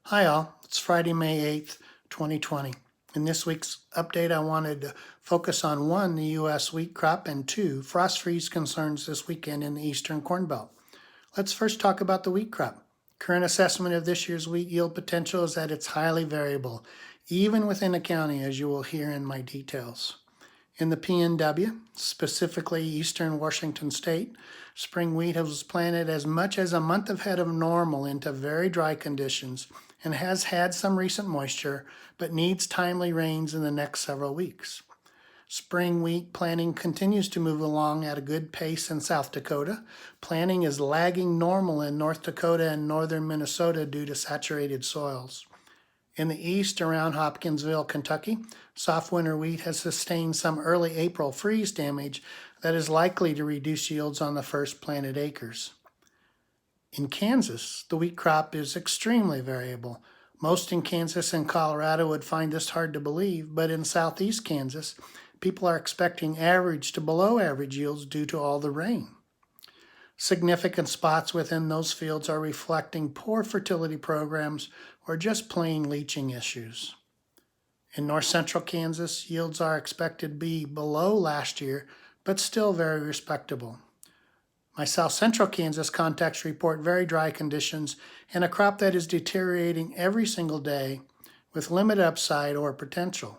Hi all, it's Friday, May 8th, 2020. In this week's update, I wanted to focus on one, the U.S. wheat crop, and two, frost freeze concerns this weekend in the eastern Corn Belt. Let's first talk about the wheat crop. Current assessment of this year's wheat yield potential is that it's highly variable, even within a county, as you will hear in my details. In the PNW, specifically eastern Washington state, spring wheat was planted as much as a month ahead of normal into very dry conditions and has had some recent moisture, but needs timely rains in the next several weeks. Spring wheat planting continues to move along at a good pace in South Dakota. Planting is lagging normal in North Dakota and northern Minnesota due to saturated soils. In the east around Hopkinsville, Kentucky, soft winter wheat has sustained some early April freeze damage that is likely to reduce yields on the first planted acres. In Kansas, the wheat crop is extremely variable. Most in Kansas and Colorado would find this hard to believe, but in southeast Kansas, people are expecting average to below average yields due to all the rain. Significant spots within those fields are reflecting poor fertility programs or just plain leaching issues. In north central Kansas, yields are expected to be below last year, but still very respectable. My south central Kansas contacts report very dry conditions and a crop that is deteriorating every single day with limited upside or potential.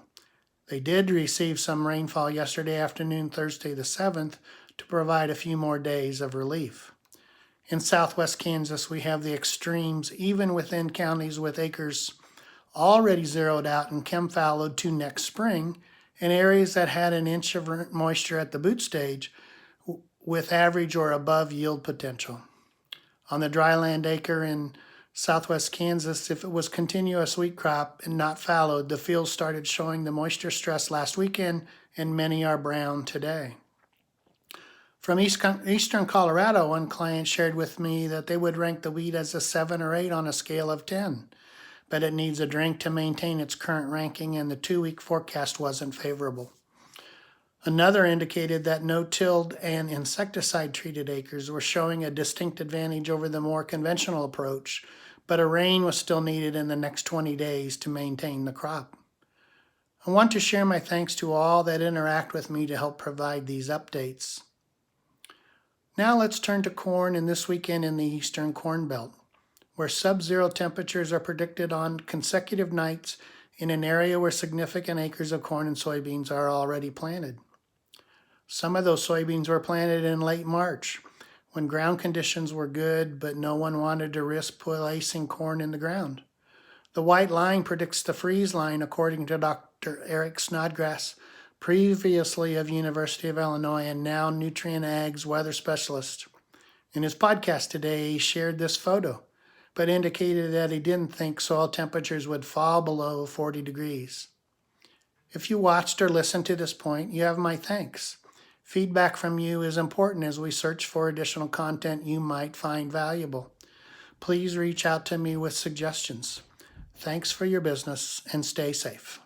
They did receive some rainfall yesterday afternoon, Thursday the 7th, to provide a few more days of relief. In southwest Kansas, we have the extremes, even within counties with acres already zeroed out and chem-fallowed to next spring, and areas that had an inch of moisture at the boot stage with average or above yield potential. On the dryland acre in southwest Kansas, if it was continuous wheat crop and not fallowed, the fields started showing the moisture stress last weekend, and many are brown today. From eastern Colorado, one client shared with me that they would rank the wheat as a 7 or 8 on a scale of 10, but it needs a drink to maintain its current ranking, and the 2-week forecast wasn't favorable. Another indicated that no-tilled and insecticide-treated acres were showing a distinct advantage over the more conventional approach, but a rain was still needed in the next 20 days to maintain the crop. I want to share my thanks to all that interact with me to help provide these updates. Now let's turn to corn and this weekend in the eastern Corn Belt, where sub-zero temperatures are predicted on consecutive nights in an area where significant acres of corn and soybeans are already planted. Some of those soybeans were planted in late March, when ground conditions were good, but no one wanted to risk placing corn in the ground. The white line predicts the freeze line, according to Dr. Eric Snodgrass, previously of University of Illinois and now Nutrien Ag's weather specialist. In his podcast today, he shared this photo, but indicated that he didn't think soil temperatures would fall below 40 degrees. If you watched or listened to this point, you have my thanks. Feedback from you is important as we search for additional content you might find valuable. Please reach out to me with suggestions. Thanks for your business and stay safe.